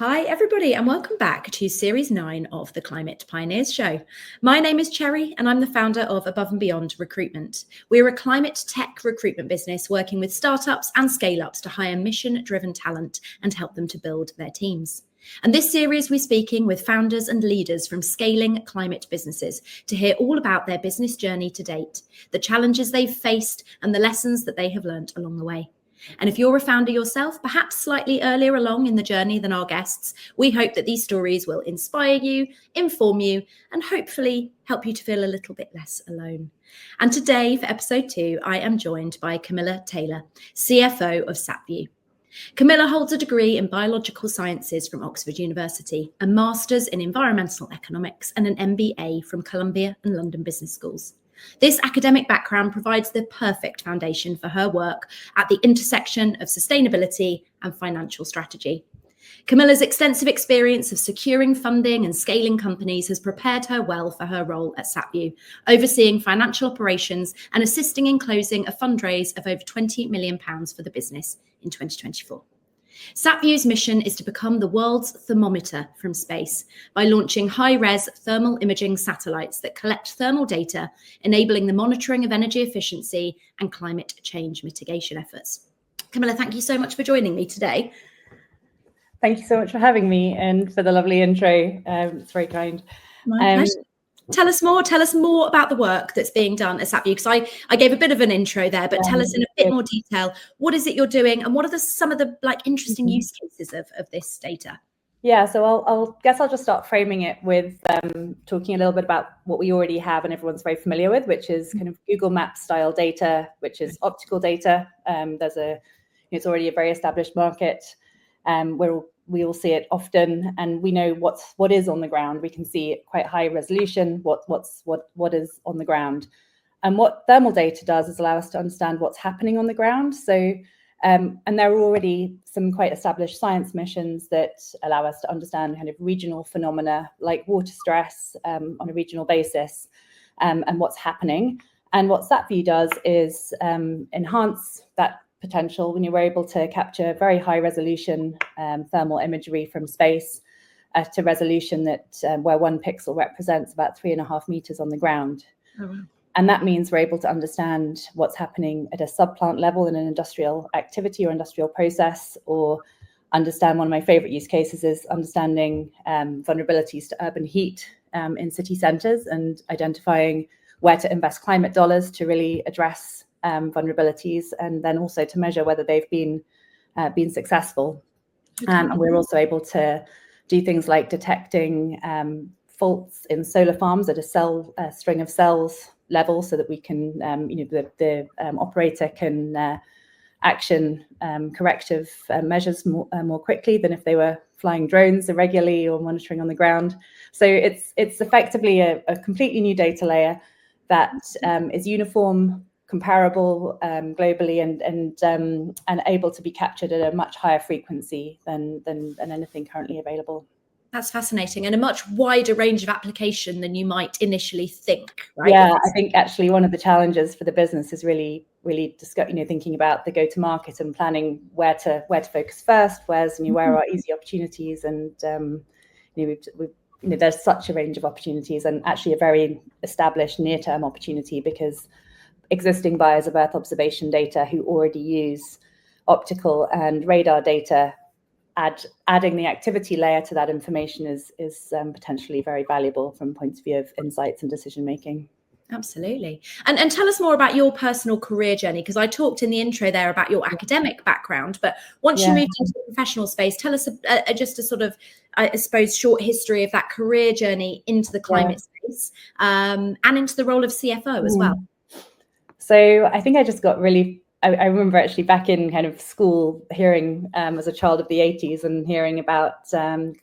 Hi everybody and welcome back to Series 9 of the Climate Pioneers Show. My name is Cherry and I'm the founder of Above and Beyond Recruitment. We're a climate tech recruitment business working with startups and scale-ups to hire mission-driven talent and help them to build their teams. And this series we're speaking with founders and leaders from scaling climate businesses to hear all about their business journey to date, the challenges they've faced and the lessons that they have learned along the way. And if you're a founder yourself, perhaps slightly earlier along in the journey than our guests, we hope that these stories will inspire you, inform you, and hopefully help you to feel a little bit less alone. And today, for episode 2, I am joined by Camilla Taylor, CFO of SatVu. Camilla holds a degree in biological sciences from Oxford University, a master's in environmental economics, and an MBA from Columbia and London Business Schools. This academic background provides the perfect foundation for her work at the intersection of sustainability and financial strategy. Camilla's extensive experience of securing funding and scaling companies has prepared her well for her role at SatVu, overseeing financial operations and assisting in closing a fundraise of over £20 million for the business in 2024. SatVu's mission is to become the world's thermometer from space by launching high-res thermal imaging satellites that collect thermal data, enabling the monitoring of energy efficiency and climate change mitigation efforts. Camilla, thank you so much for joining me today. Thank you so much for having me and for the lovely intro. It's very kind. My pleasure. Tell us more about the work that's being done at SatVu, because I gave a bit of an intro there, but tell us in a bit more detail, what is it you're doing and what are some of the interesting use cases of this data? Yeah, so I'll just start framing it with talking a little bit about what we already have and everyone's very familiar with, which is kind of Google Maps style data, which is optical data. It's already a very established market where we all see it often, and we know what is on the ground. We can see at quite high resolution what is on the ground. And what thermal data does is allow us to understand what's happening on the ground. So, and there are already some quite established science missions that allow us to understand kind of regional phenomena like water stress on a regional basis and what's happening. And what SatVu does is enhance that potential when you're able to capture very high resolution thermal imagery from space at a resolution that where 1 pixel represents about 3.5 meters on the ground. Oh, wow. And that means we're able to understand what's happening at a subplant level in an industrial activity or industrial process, or understand one of my favorite use cases is understanding vulnerabilities to urban heat in city centers and identifying where to invest climate dollars to really address vulnerabilities, and then also to measure whether they've been successful. Okay. And we're also able to do things like detecting faults in solar farms at a string of cells level, so that we can, the operator can action corrective measures more quickly than if they were flying drones irregularly or monitoring on the ground. So it's effectively a completely new data layer that is uniform, comparable globally, and able to be captured at a much higher frequency than anything currently available. That's fascinating, and a much wider range of application than you might initially think, right? Yeah, I think actually one of the challenges for the business is really thinking about the go-to-market and planning where to focus first, where are easy opportunities, and there's such a range of opportunities, and actually a very established near-term opportunity, because existing buyers of Earth observation data who already use optical and radar data, adding the activity layer to that information is potentially very valuable from the point of view of insights and decision making. Absolutely. And tell us more about your personal career journey, because I talked in the intro there about your academic background, but once you moved into the professional space, tell us just a sort of, I suppose, short history of that career journey into the climate space and into the role of CFO as well. So I think I just got I remember actually back in kind of school hearing as a child of the 80s and hearing about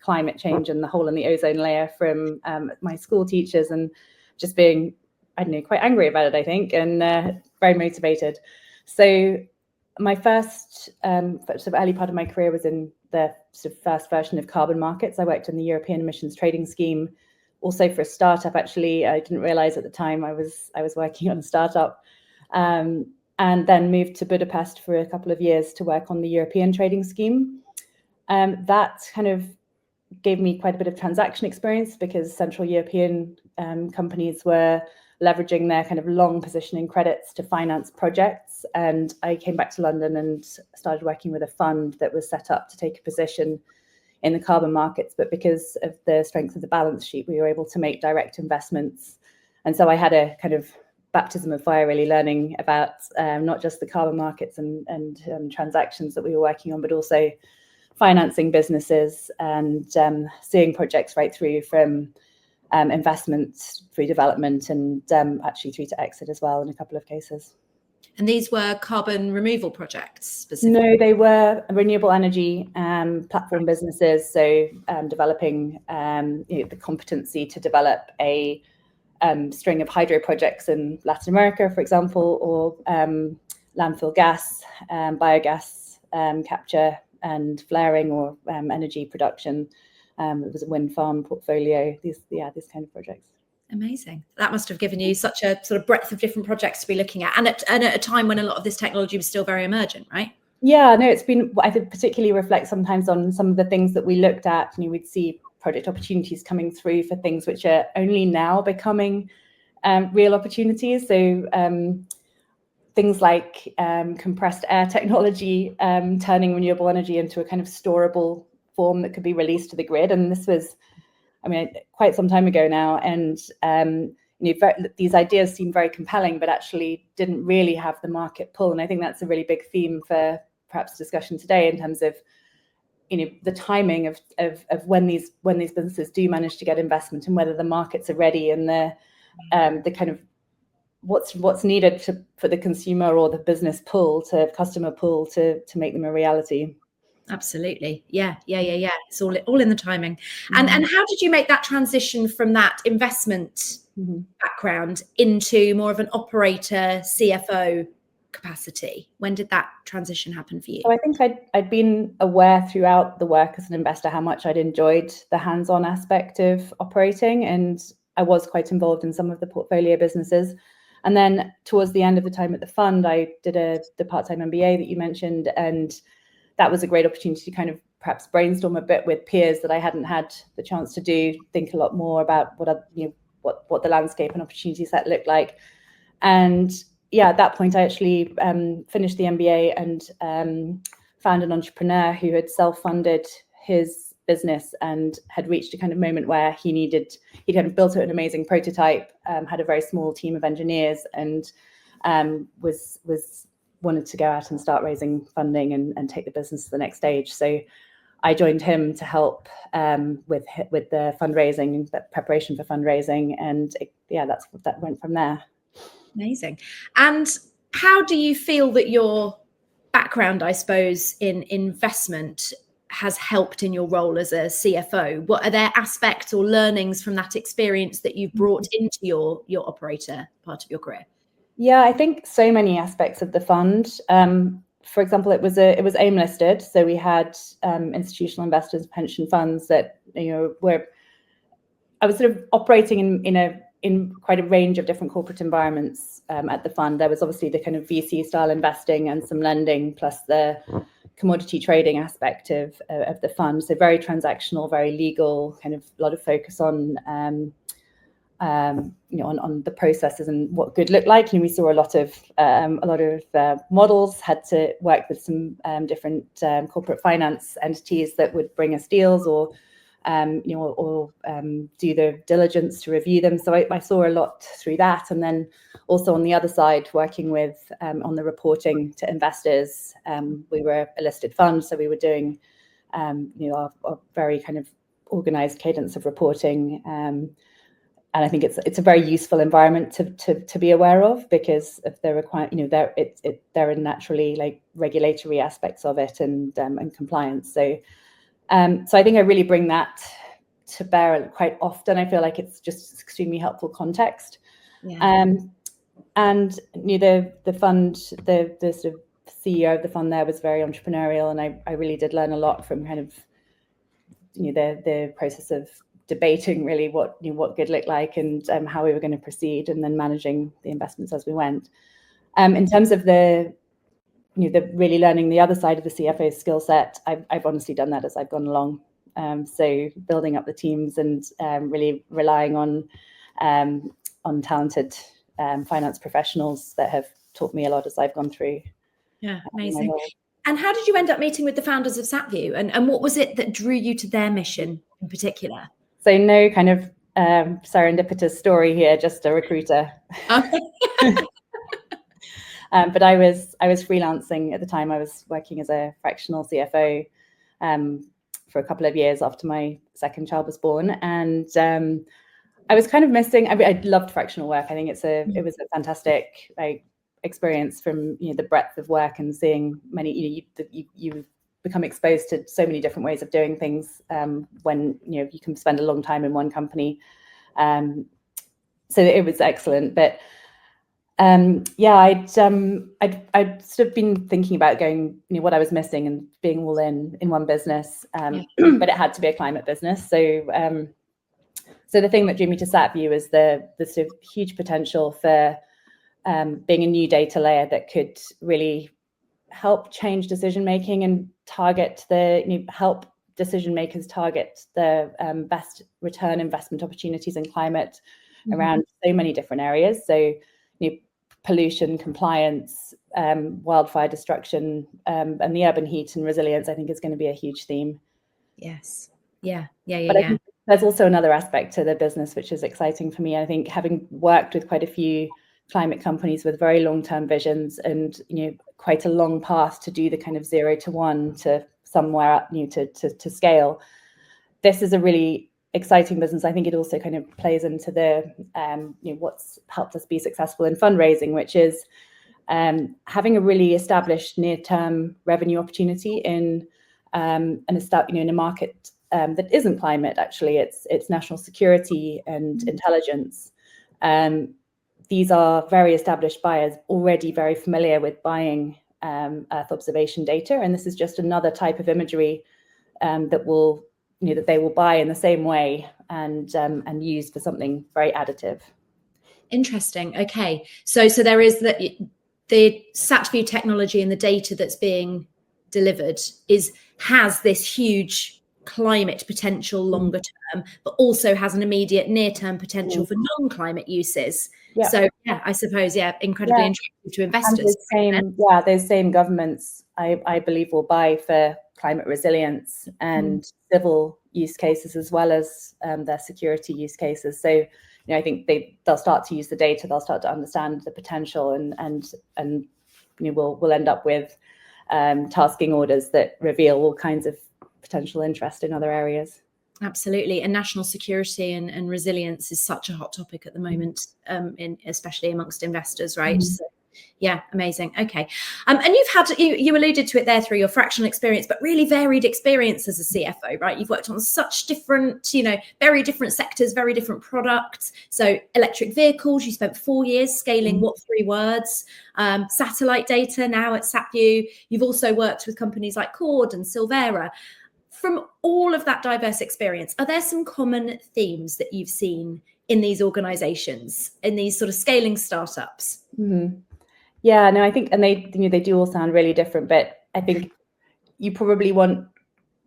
climate change and the hole in the ozone layer from my school teachers, and just being, quite angry about it, I think, and very motivated. So my first sort of early part of my career was in the sort of first version of carbon markets. I worked in the European Emissions Trading Scheme, also for a startup. Actually, I didn't realize at the time I was working on a startup. And then moved to Budapest for a couple of years to work on the European Trading Scheme. That kind of gave me quite a bit of transaction experience because Central European companies were leveraging their kind of long positioning credits to finance projects. And I came back to London and started working with a fund that was set up to take a position in the carbon markets. But because of the strength of the balance sheet, we were able to make direct investments. And so I had a kind of baptism of fire, really learning about not just the carbon markets and transactions that we were working on, but also financing businesses and seeing projects right through from investment through development and actually through to exit as well in a couple of cases. And these were carbon removal projects specifically? No, they were renewable energy platform businesses. So developing the competency to develop a string of hydro projects in Latin America, for example, or landfill gas, biogas capture and flaring or energy production. It was a wind farm portfolio, these kind of projects. Amazing. That must have given you such a sort of breadth of different projects to be looking at, and at a time when a lot of this technology was still very emergent, right? Yeah, no, it's been, I think, particularly reflect sometimes on some of the things that we looked at. We'd see project opportunities coming through for things which are only now becoming real opportunities. So things like compressed air technology, turning renewable energy into a kind of storable form that could be released to the grid. And this was, quite some time ago now. And these ideas seem very compelling, but actually didn't really have the market pull. And I think that's a really big theme for perhaps discussion today in terms of the timing of when these businesses do manage to get investment and whether the markets are ready and the kind of what's needed for the consumer or the business pull to customer pull to make them a reality. Absolutely. Yeah. It's all in the timing. Mm-hmm. And how did you make that transition from that investment background into more of an operator CFO capacity? When did that transition happen for you? So I think I'd been aware throughout the work as an investor how much I'd enjoyed the hands-on aspect of operating, and I was quite involved in some of the portfolio businesses. And then towards the end of the time at the fund, I did the part-time MBA that you mentioned, and that was a great opportunity to kind of perhaps brainstorm a bit with peers that I hadn't had the chance to do, think a lot more about what the landscape and opportunities that looked like. And yeah, at that point, I actually finished the MBA and found an entrepreneur who had self-funded his business and had reached a kind of moment where he'd kind of built an amazing prototype, had a very small team of engineers, and was wanted to go out and start raising funding and take the business to the next stage. So I joined him to help with the fundraising and the preparation for fundraising, and that went from there. Amazing. And how do you feel that your background, I suppose, in investment has helped in your role as a CFO? What are there aspects or learnings from that experience that you've brought into your operator part of your career? Yeah, I think so many aspects of the fund. For example, it was AIM listed, so we had institutional investors, pension funds that I was sort of operating in quite a range of different corporate environments at the fund. There was obviously the kind of VC style investing and some lending, plus the commodity trading aspect of the fund. So very transactional, very legal, kind of a lot of focus on the processes and what good looked like. And we saw a lot of models, had to work with some different corporate finance entities that would bring us deals or do the diligence to review them. So I saw a lot through that. And then also on the other side, working with on the reporting to investors. We were a listed fund, so we were doing our very kind of organized cadence of reporting. And I think it's a very useful environment to be aware of because of the there are naturally like regulatory aspects of it and compliance. So I think I really bring that to bear quite often. I feel like it's just extremely helpful context. Yeah. And the fund, the sort of CEO of the fund there was very entrepreneurial, and I really did learn a lot from kind of the process of debating really what good looked like and how we were going to proceed, and then managing the investments as we went. In terms of the really learning the other side of the CFO skill set, I've honestly done that as I've gone along. So building up the teams and really relying on talented finance professionals that have taught me a lot as I've gone through. Yeah, amazing. And how did you end up meeting with the founders of SatVu? And what was it that drew you to their mission in particular? So no kind of serendipitous story here, just a recruiter. Okay. But I was freelancing at the time. I was working as a fractional CFO for a couple of years after my second child was born, and I was kind of missing. I loved fractional work. I think it was a fantastic experience from the breadth of work and seeing many. You become exposed to so many different ways of doing things when you can spend a long time in one company. So it was excellent, but. I'd sort of been thinking about going, what I was missing and being all in one business, but it had to be a climate business. So the thing that drew me to SatVu is the sort of huge potential for being a new data layer that could really help change decision making and target help decision makers target the best return investment opportunities in climate around so many different areas. So pollution, compliance, wildfire destruction, and the urban heat and resilience, I think, is going to be a huge theme. Yes. Yeah. But I think there's also another aspect to the business which is exciting for me. I think having worked with quite a few climate companies with very long-term visions and quite a long path to do the kind of 0 to 1 to somewhere to scale, this is a really exciting business. I think it also kind of plays into the what's helped us be successful in fundraising, which is having a really established near-term revenue opportunity in in a market that isn't climate. Actually, it's national security and intelligence. These are very established buyers, already very familiar with buying Earth observation data, and this is just another type of imagery that will. That they will buy in the same way and use for something very additive. Interesting. Okay, so there is the SatVu technology and the data that's being delivered has this huge climate potential longer term, but also has an immediate near-term potential for non-climate uses. Yeah. So I suppose incredibly interesting to investors. And those same governments I believe will buy for climate resilience and civil use cases as well as their security use cases. So I think they'll start to use the data, they'll start to understand the potential, and we'll end up with tasking orders that reveal all kinds of potential interest in other areas. Absolutely. And national security and resilience is such a hot topic at the moment, especially amongst investors, right? So, amazing. Okay. And you've had, you alluded to it there through your fractional experience, but really varied experience as a CFO, right? You've worked on such different, very different sectors, very different products. So electric vehicles, you spent 4 years scaling 3 words, satellite data now at SatVu. You've also worked with companies like Cord and Silvera. From all of that diverse experience, are there some common themes that you've seen in these organizations, in these sort of scaling startups? Yeah, no, I think, and they do all sound really different, but I think you probably want,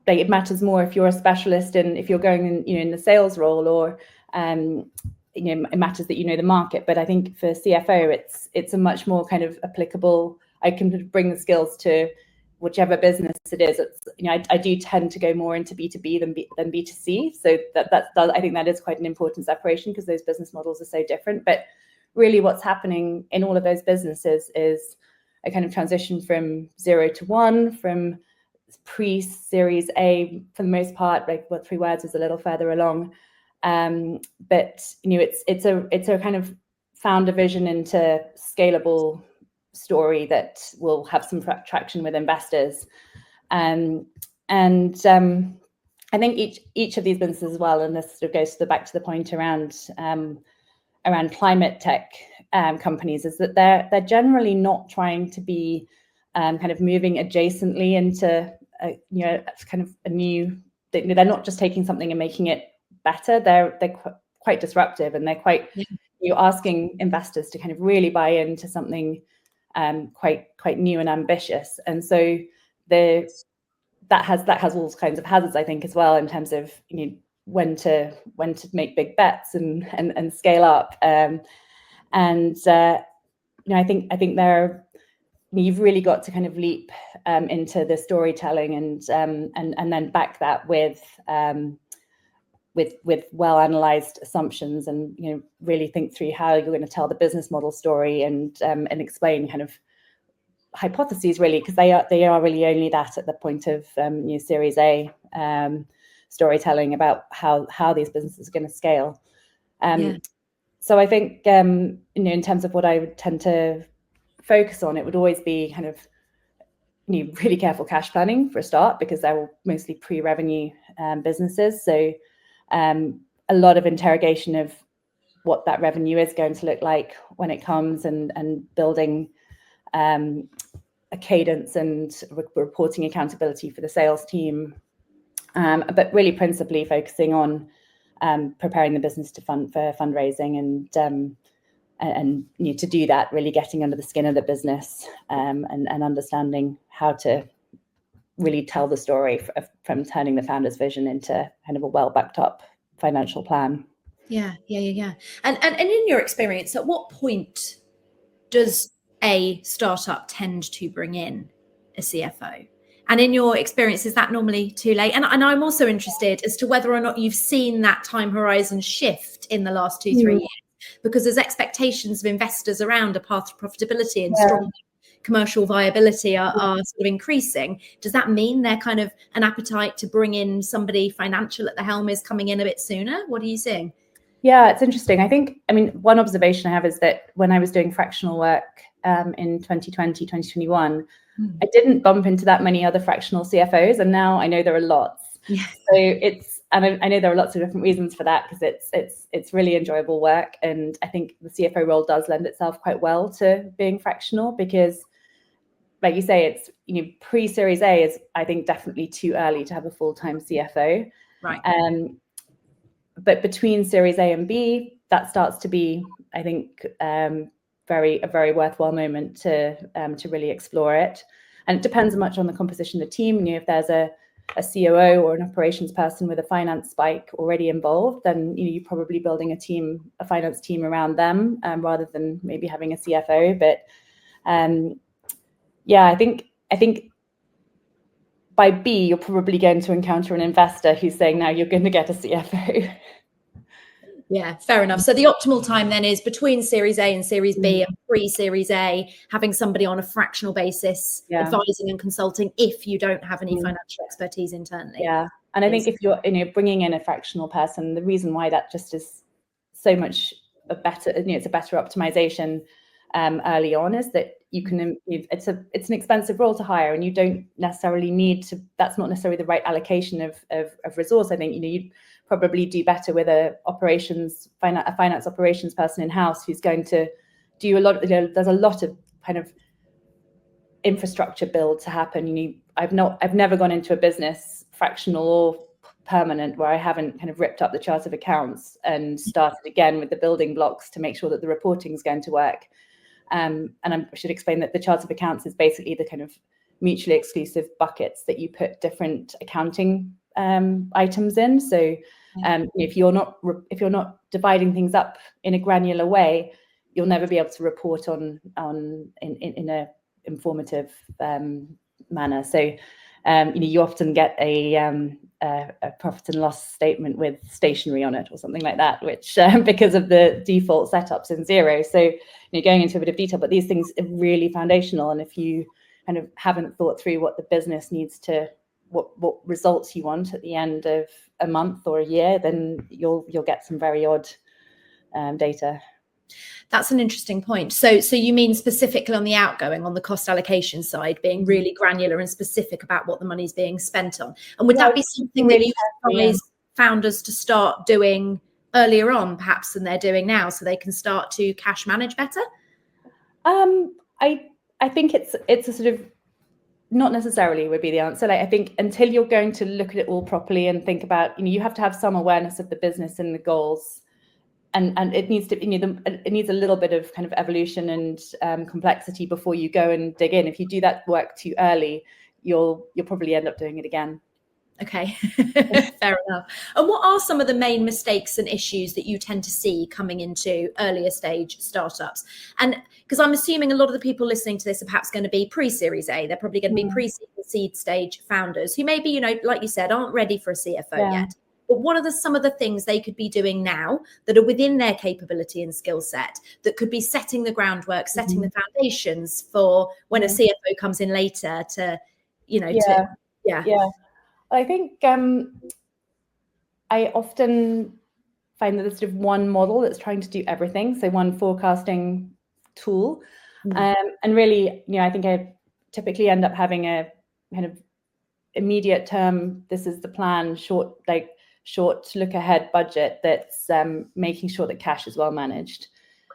it matters more if you're a specialist and if you're going in the sales role, or it matters that the market. But I think for CFO, it's a much more kind of applicable. I can bring the skills to whichever business it is. It's, I do tend to go more into B2B than B2C. So I think that is quite an important separation because those business models are so different. But really what's happening in all of those businesses is a kind of transition from 0 to 1, from pre-Series A for the most part, 3 words is a little further along. But it's a kind of founder vision into scalable story that will have some traction with investors, and I think each of these businesses as well, and this sort of goes back to the point around climate tech companies, is that they're generally not trying to be kind of moving adjacently into kind of a new. They're not just taking something and making it better. They're quite disruptive, and they're quite asking investors to kind of really buy into something quite new and ambitious. And so that has all kinds of hazards, I think, as well, in terms of when to make big bets and scale up. I think there, you've really got to kind of leap into the storytelling and then back that with well analyzed assumptions, and really think through how you're going to tell the business model story and explain kind of hypotheses, really, because they are really only that at the point of Series A storytelling about how these businesses are going to scale. So I think in terms of what I would tend to focus on, it would always be kind of really careful cash planning for a start, because they're all mostly pre-revenue businesses. So a lot of interrogation of what that revenue is going to look like when it comes, and building a cadence and reporting accountability for the sales team, but really principally focusing on preparing the business for fundraising, and to do that, really getting under the skin of the business, and understanding how to really tell the story from turning the founder's vision into kind of a well backed up financial plan. Yeah. And in your experience, at what point does a startup tend to bring in a CFO? And in your experience, is that normally too late? And I'm also interested as to whether or not you've seen that time horizon shift in the last 2-3 years, because there's expectations of investors around a path to profitability and strong commercial viability are sort of increasing. Does that mean they're kind of an appetite to bring in somebody financial at the helm is coming in a bit sooner? What are you seeing? Yeah, it's interesting. One observation I have is that when I was doing fractional work in 2020, 2021, I didn't bump into that many other fractional CFOs, and now I know there are lots. Yeah. So I know there are lots of different reasons for that, because it's really enjoyable work, and I think the CFO role does lend itself quite well to being fractional, because, like you say, it's pre-Series A is, I think, definitely too early to have a full-time CFO. Right. But between Series A and B, that starts to be, I think, a very worthwhile moment to really explore it. And it depends much on the composition of the team. If there's a COO or an operations person with a finance spike already involved, then you're probably building a finance team around them, rather than maybe having a CFO. But I think by B, you're probably going to encounter an investor who's saying, now you're going to get a CFO. Yeah, fair enough. So the optimal time then is between Series A and Series B, and pre-Series A, having somebody on a fractional basis, advising and consulting if you don't have any financial expertise internally. Yeah, and I think if you're bringing in a fractional person, the reason why that just is so much a better, it's a better optimization early on, is that you can, it's an expensive role to hire, and you don't necessarily need to, that's not necessarily the right allocation of resource. I think you'd probably do better with a finance operations person in-house who's going to do a lot. There's a lot of kind of infrastructure build to happen. I've never gone into a business, fractional or permanent, where I haven't kind of ripped up the chart of accounts and started again with the building blocks to make sure that the reporting is going to work. And I should explain that the chart of accounts is basically the kind of mutually exclusive buckets that you put different accounting items in. So if you're not dividing things up in a granular way, you'll never be able to report in a informative manner. So you often get a profit and loss statement with stationery on it or something like that, which because of the default setups in Xero. So going into a bit of detail, but these things are really foundational. And if you kind of haven't thought through what the business needs to, what results you want at the end of a month or a year, then you'll get some very odd data. That's an interesting point. So you mean specifically on the outgoing, on the cost allocation side, being really granular and specific about what the money's being spent on? And would that be something that you advise founders to start doing earlier on, perhaps, than they're doing now, so they can start to cash manage better? I think it's a sort of, not necessarily would be the answer. Like, I think until you're going to look at it all properly and think about, you have to have some awareness of the business and the goals. And it needs to, it needs a little bit of kind of evolution and complexity before you go and dig in. If you do that work too early, you'll probably end up doing it again. Okay, fair enough. And what are some of the main mistakes and issues that you tend to see coming into earlier stage startups? And because I'm assuming a lot of the people listening to this are perhaps going to be pre-Series A, they're probably going to be pre-seed stage founders who maybe, like you said, aren't ready for a CFO yet. But what are some of the things they could be doing now that are within their capability and skill set that could be setting the groundwork, setting the foundations for when a CFO comes in later to, I think I often find that there's sort of one model that's trying to do everything. So one forecasting tool. And really, I think I typically end up having a kind of immediate term, this is the plan, short look ahead budget that's making sure that cash is well managed.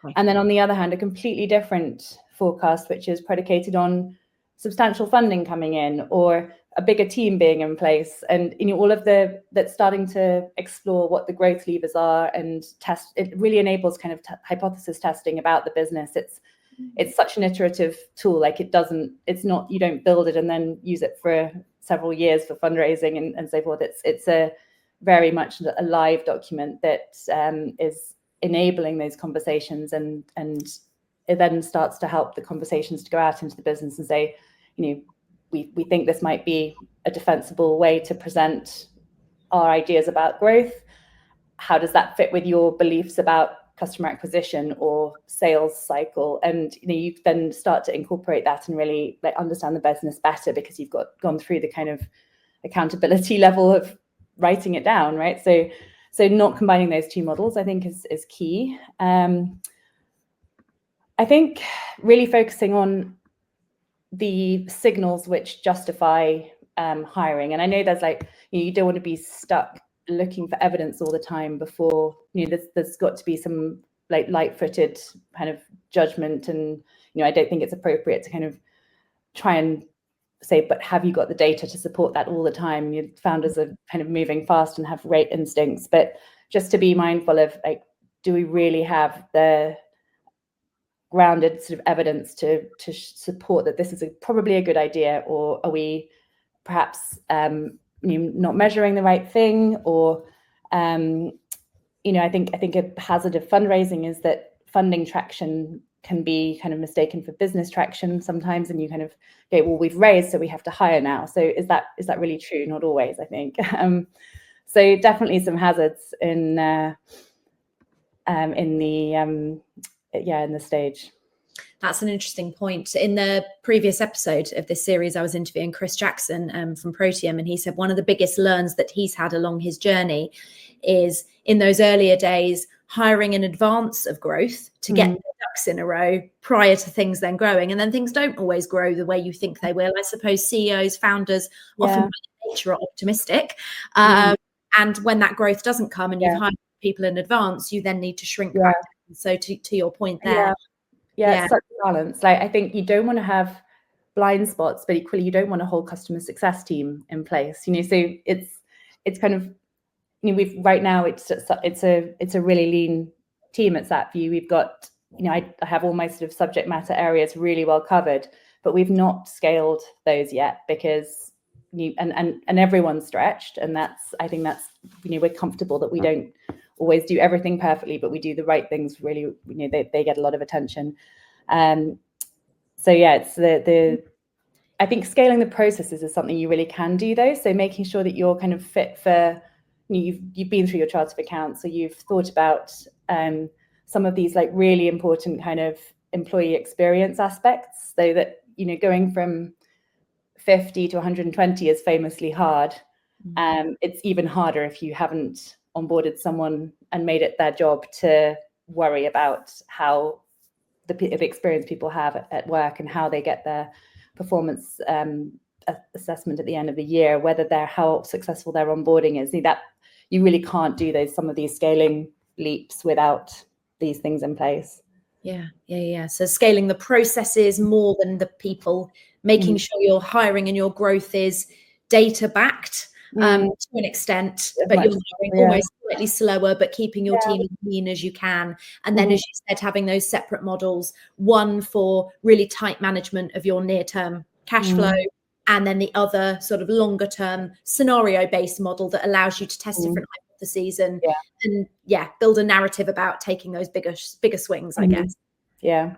Okay. And then on the other hand, a completely different forecast, which is predicated on substantial funding coming in or a bigger team being in place, and all of that's starting to explore what the growth levers are and test. It really enables kind of hypothesis testing about the business. It's such an iterative tool. Like it's not, you don't build it and then use it for several years for fundraising and so forth. It's a very much a live document that is enabling those conversations, and it then starts to help the conversations to go out into the business and say, we think this might be a defensible way to present our ideas about growth. How does that fit with your beliefs about customer acquisition or sales cycle? And you then start to incorporate that and really understand the business better because you've gone through the kind of accountability level of writing it down, right? So not combining those two models, I think, is key. I think really focusing on the signals which justify hiring. And I know there's you don't want to be stuck looking for evidence all the time before, there's got to be some light-footed kind of judgment. And, I don't think it's appropriate to kind of try and say, but have you got the data to support that all the time? Your founders are kind of moving fast and have great instincts, but just to be mindful of do we really have the grounded sort of evidence to support that this is probably a good idea, or are we perhaps not measuring the right thing? Or I think a hazard of fundraising is that funding traction can be kind of mistaken for business traction sometimes, and you kind of okay, well, we've raised, so we have to hire now. So is that really true? Not always, I think. So definitely some hazards in the stage. That's an interesting point. In the previous episode of this series, I was interviewing Chris Jackson from Proteum, and he said one of the biggest learns that he's had along his journey is in those earlier days, hiring in advance of growth to get the ducks in a row prior to things then growing. And then things don't always grow the way you think they will. I suppose CEOs, founders, often by nature are optimistic. And when that growth doesn't come and you've hired people in advance, you then need to shrink back down. So to your point there. Yeah, it's such a balance. I think you don't want to have blind spots, but equally you don't want a whole customer success team in place. So it's kind of we've right now it's a really lean team at SatVu. We've got I have all my sort of subject matter areas really well covered, but we've not scaled those yet because and everyone's stretched, and I think that's we're comfortable that we don't always do everything perfectly, but we do the right things really. They get a lot of attention. So yeah, it's I think scaling the processes is something you really can do though. So making sure that you're kind of fit for you've been through your chart of accounts, so you've thought about some of these really important kind of employee experience aspects, so that going from 50 to 120 is famously hard. It's even harder if you haven't onboarded someone and made it their job to worry about how the experience people have at work and how they get their performance assessment at the end of the year, how successful their onboarding is. That you really can't do some of these scaling leaps without these things in place. Yeah. So scaling the processes more than the people, making sure your hiring and your growth is data backed to an extent, but you're hiring almost slightly slower, but keeping your team as lean as you can. And then, as you said, having those separate models, one for really tight management of your near-term cash flow, and then the other sort of longer term scenario based model that allows you to test different hypotheses and build a narrative about taking those bigger swings, I guess. Yeah.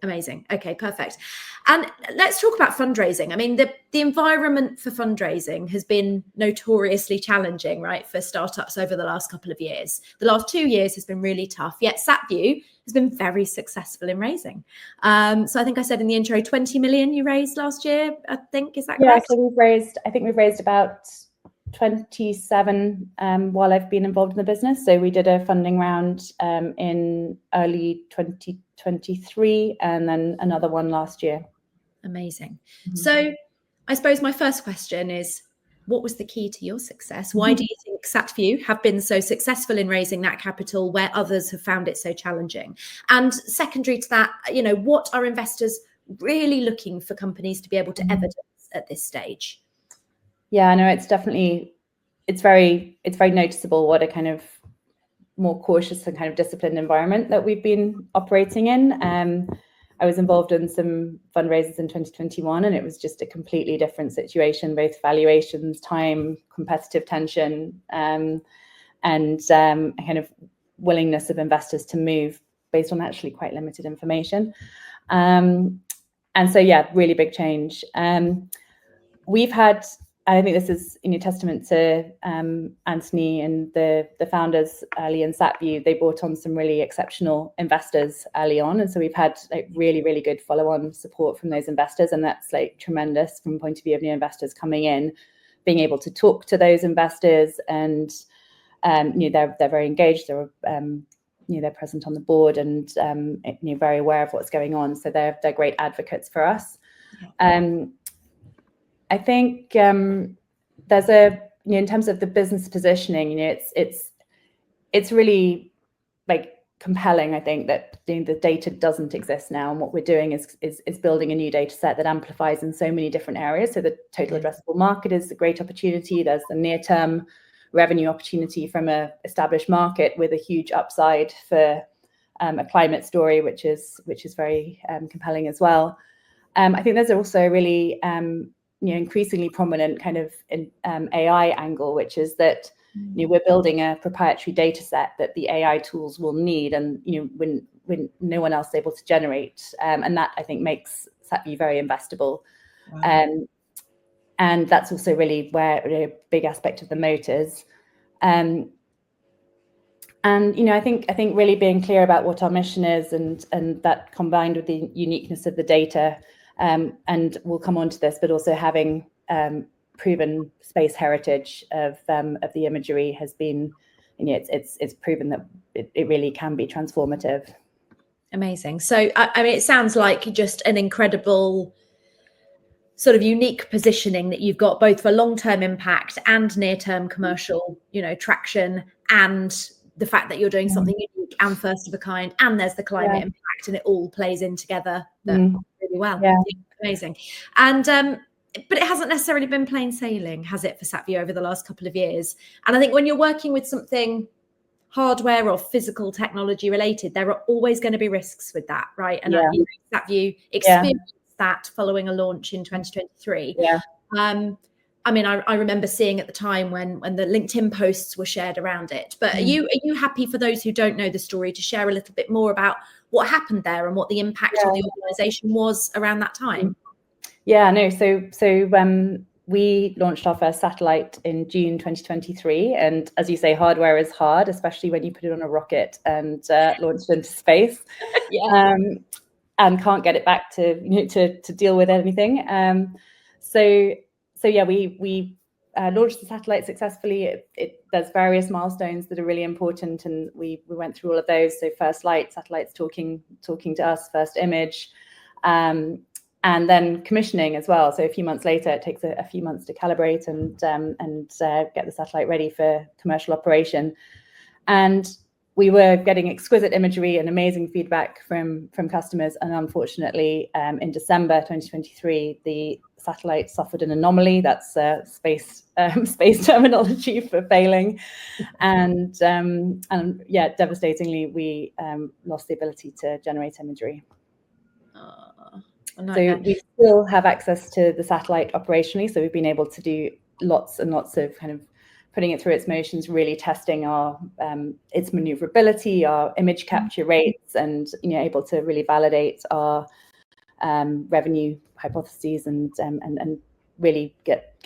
Amazing. Okay, perfect. And let's talk about fundraising. I mean, the environment for fundraising has been notoriously challenging, right, for startups over the last couple of years. The last 2 years has been really tough, yet SatVu has been very successful in raising. So I think I said in the intro, 20 million you raised last year, I think, is that correct? Yeah, so I think we've raised about 27 while I've been involved in the business. So we did a funding round in early 2023 and then another one last year. Amazing. So I suppose my first question is, what was the key to your success? Why do you think SatVu have been so successful in raising that capital where others have found it so challenging? And secondary to that, what are investors really looking for companies to be able to evidence at this stage? Yeah, no, it's very noticeable what a kind of more cautious and kind of disciplined environment that we've been operating in. I was involved in some fundraisers in 2021, and it was just a completely different situation, both valuations, time, competitive tension, and a kind of willingness of investors to move based on actually quite limited information. And so, yeah, really big change. We've had, I think this is testament to Anthony and the founders early in SatVu. They brought on some really exceptional investors early on, and so we've had really, really good follow-on support from those investors, and that's tremendous from the point of view of new investors coming in, being able to talk to those investors, and they're very engaged. They're present on the board and very aware of what's going on. So they're great advocates for us. I think there's in terms of the business positioning, it's really compelling. I think that the data doesn't exist now, and what we're doing is building a new data set that amplifies in so many different areas. So the total addressable market is a great opportunity. There's the near-term revenue opportunity from a established market with a huge upside for a climate story, which is very compelling as well. I think there's also really increasingly prominent kind of AI angle, which is that we're building a proprietary data set that the AI tools will need, and when no one else is able to generate, and that I think makes SatVu very investable. Wow. And that's also really where a big aspect of the moat is. And I think really being clear about what our mission is, and that combined with the uniqueness of the data. And we'll come on to this, but also having proven space heritage of the imagery has been, it's proven that it really can be transformative. Amazing. So, I mean, it sounds like just an incredible sort of unique positioning that you've got, both for long-term impact and near-term commercial, traction, and the fact that you're doing something unique and first of a kind, and there's the climate impact, and it all plays in together really well. Yeah. Amazing. And but it hasn't necessarily been plain sailing, has it, for SatVu over the last couple of years? And I think when you're working with something hardware or physical technology related, there are always going to be risks with that, right? And SatVu experienced that following a launch in 2023. I mean, I remember seeing at the time when the LinkedIn posts were shared around it. But are you happy, for those who don't know the story, to share a little bit more about what happened there and what the impact on the organisation was around that time? Yeah, no. So we launched our first satellite in June 2023, and as you say, hardware is hard, especially when you put it on a rocket and launch it into space, and can't get it back to deal with anything. So yeah, we launched the satellite successfully. There's various milestones that are really important, and we went through all of those. So first light, satellites talking to us, first image, and then commissioning as well. So a few months later, it takes a few months to calibrate and get the satellite ready for commercial operation. And we were getting exquisite imagery and amazing feedback from customers. And unfortunately, in December 2023, the satellite suffered an anomaly. That's space terminology for failing. And devastatingly, we lost the ability to generate imagery. So we still have access to the satellite operationally. So we've been able to do lots and lots of kind of putting it through its motions, really testing our its maneuverability, our image capture rates, and able to really validate our revenue hypotheses and really get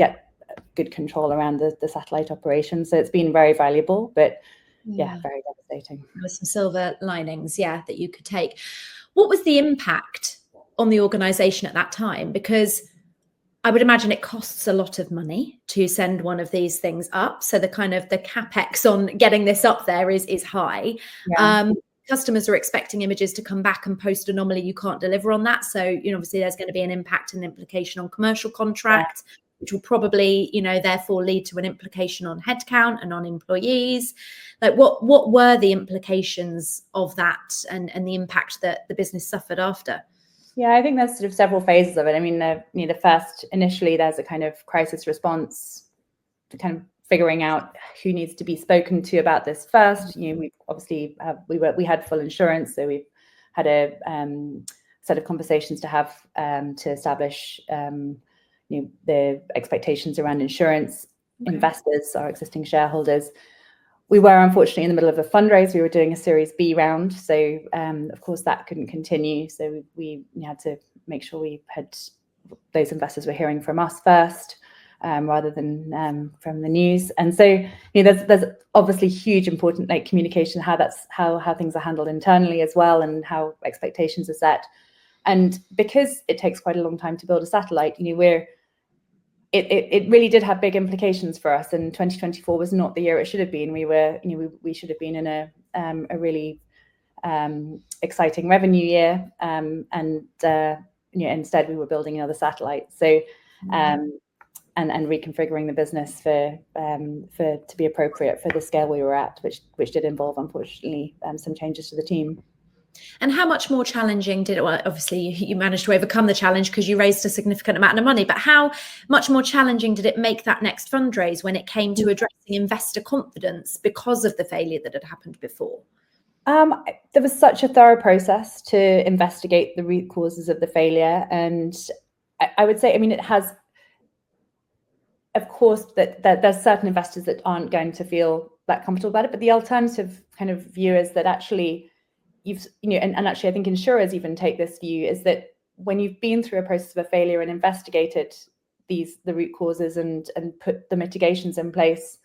good control around the satellite operation. So it's been very valuable, but very devastating. There were some silver linings, that you could take. What was the impact on the organization at that time? Because I would imagine it costs a lot of money to send one of these things up. So the capex on getting this up there is high. Customers are expecting images to come back and post anomaly. You can't deliver on that. So, obviously there's going to be an impact and implication on commercial contracts, which will probably, therefore lead to an implication on headcount and on employees. Like what were the implications of that and the impact that the business suffered after? Yeah, I think there's sort of several phases of it. I mean, the first, initially, there's a kind of crisis response to kind of figuring out who needs to be spoken to about this first. We obviously we had full insurance, so we've had a set of conversations to have to establish the expectations around insurance. Investors, our existing shareholders. We were unfortunately in the middle of a fundraise. We were doing a Series B round, so of course that couldn't continue. So we had to make sure we had those investors were hearing from us first, rather than from the news. And so there's obviously huge important communication, how things are handled internally as well, and how expectations are set. And because it takes quite a long time to build a satellite, it really did have big implications for us. And 2024 was not the year it should have been. We should have been in a really exciting revenue year, and instead we were building another satellite. So and reconfiguring the business for to be appropriate for the scale we were at, which did involve, unfortunately, some changes to the team. And how much more challenging did it? Well, obviously you managed to overcome the challenge because you raised a significant amount of money, but how much more challenging did it make that next fundraise when it came to addressing investor confidence because of the failure that had happened before? There was such a thorough process to investigate the root causes of the failure. And I would say, it has, of course, that there's certain investors that aren't going to feel that comfortable about it, but the alternative kind of view is that actually and actually I think insurers even take this view, is that when you've been through a process of a failure and investigated the root causes and put the mitigations in place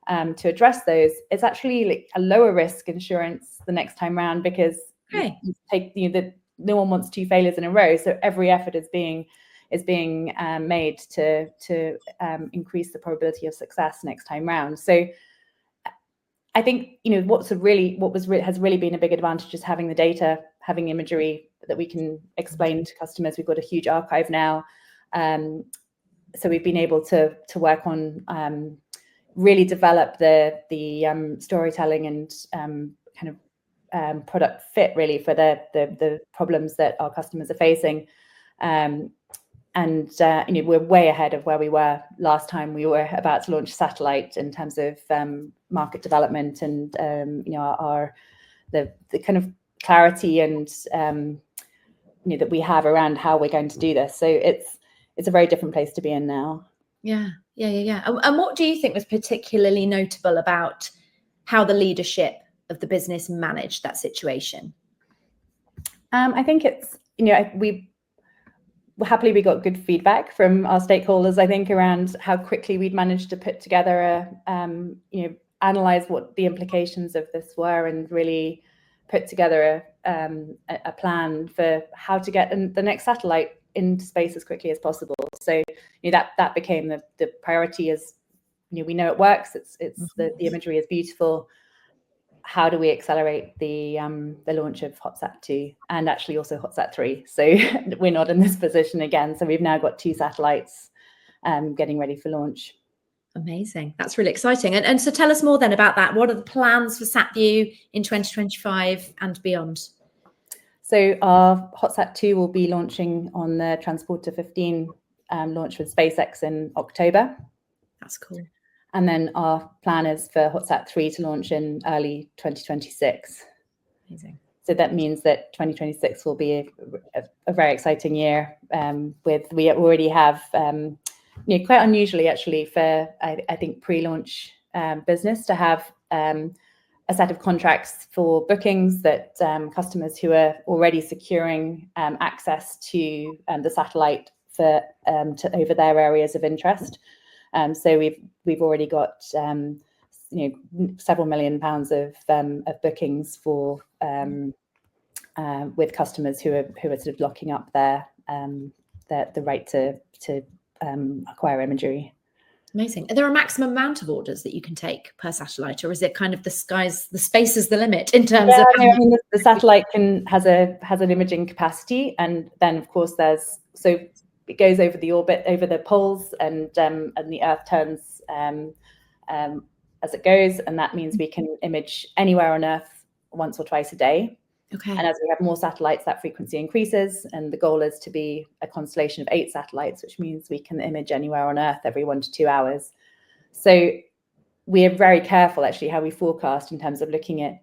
to address those, it's actually a lower risk insurance the next time round, because you take no one wants two failures in a row, so every effort is being made to increase the probability of success next time round. So I think has really been a big advantage is having the data, having imagery that we can explain to customers. We've got a huge archive now, so we've been able to work on really develop the storytelling and kind of product fit really for the problems that our customers are facing. And we're way ahead of where we were last time we were about to launch satellite in terms of market development and the kind of clarity and that we have around how we're going to do this. So it's a very different place to be in now. Yeah. And what do you think was particularly notable about how the leadership of the business managed that situation? I think it's happily we got good feedback from our stakeholders, I think, around how quickly we'd managed to put together analyze what the implications of this were, and really put together a plan for how to get the next satellite into space as quickly as possible. So that became the priority. Is we know it works. It's the imagery is beautiful. How do we accelerate the launch of HotSat-2 and actually also HotSat-3? So we're not in this position again. So we've now got 2 satellites getting ready for launch. Amazing. That's really exciting. And so tell us more then about that. What are the plans for SatVu in 2025 and beyond? So our HotSat-2 will be launching on the Transporter 15 launch with SpaceX in October. That's cool. And then our plan is for HotSat-3 to launch in early 2026. Amazing. So that means that 2026 will be a very exciting year. We already have, quite unusually actually for I think pre-launch business to have a set of contracts for bookings that customers who are already securing access to the satellite for over their areas of interest. So we've already got several million pounds of bookings for with customers who are sort of locking up the right to acquire imagery. Amazing. Are there a maximum amount of orders that you can take per satellite, or is it kind of the space is the limit in terms of? No, I mean, the satellite has an imaging capacity, and then of course it goes over the orbit, over the poles, and the Earth turns as it goes, and that means we can image anywhere on Earth once or twice a day. Okay. And as we have more satellites, that frequency increases, and the goal is to be a constellation of 8 satellites, which means we can image anywhere on Earth every 1 to 2 hours. So we are very careful actually how we forecast in terms of looking at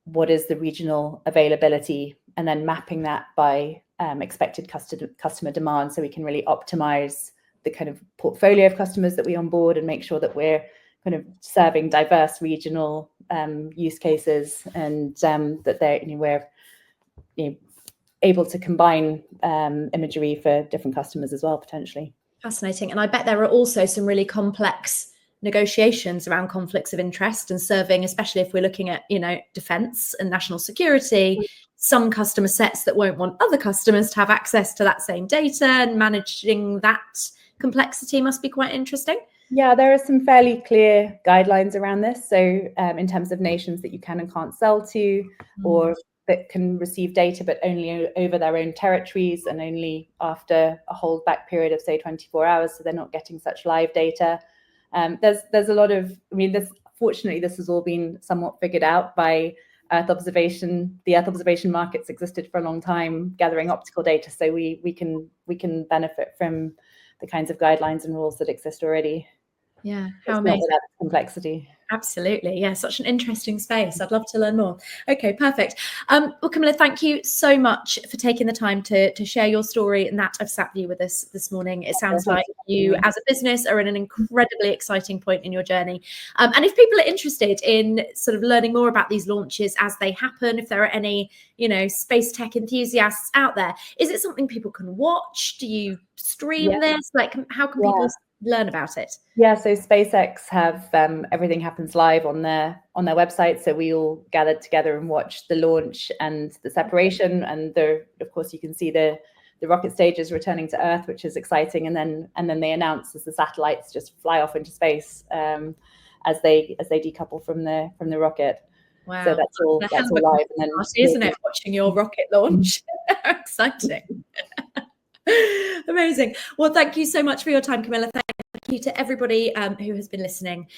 what is the regional availability and then mapping that by expected customer demand, so we can really optimize the kind of portfolio of customers that we onboard and make sure that we're kind of serving diverse regional use cases, and that we're able to combine imagery for different customers as well, potentially. Fascinating. And I bet there are also some really complex negotiations around conflicts of interest and serving, especially if we're looking at, defense and national security, some customer sets that won't want other customers to have access to that same data, and managing that complexity must be quite interesting. Yeah, there are some fairly clear guidelines around this. So in terms of nations that you can and can't sell to, or that can receive data, but only over their own territories and only after a holdback period of, say, 24 hours. So they're not getting such live data. There's a lot of, fortunately, this has all been somewhat figured out by Earth observation. The Earth observation markets existed for a long time, gathering optical data. So we can benefit from the kinds of guidelines and rules that exist already. Yeah, how amazing. amazing. Not without complexity. Absolutely. Yeah, such an interesting space. I'd love to learn more. Okay, perfect. Well, Camilla, thank you so much for taking the time to share your story and that of SatVu with us this morning. It sounds like you as a business are in an incredibly exciting point in your journey. And if people are interested in sort of learning more about these launches as they happen, if there are any, space tech enthusiasts out there, is it something people can watch? Do you stream this? Like, how can people learn about it? Yeah, so SpaceX have everything happens live on their website. So we all gathered together and watched the launch and the separation, and of course you can see the rocket stages returning to Earth, which is exciting. And then they announce as the satellites just fly off into space as they decouple from the rocket. Wow, so that's all live. And then, isn't it, watching your rocket launch? Exciting. Amazing. Well, thank you so much for your time, Camilla. Thank you to everybody who has been listening.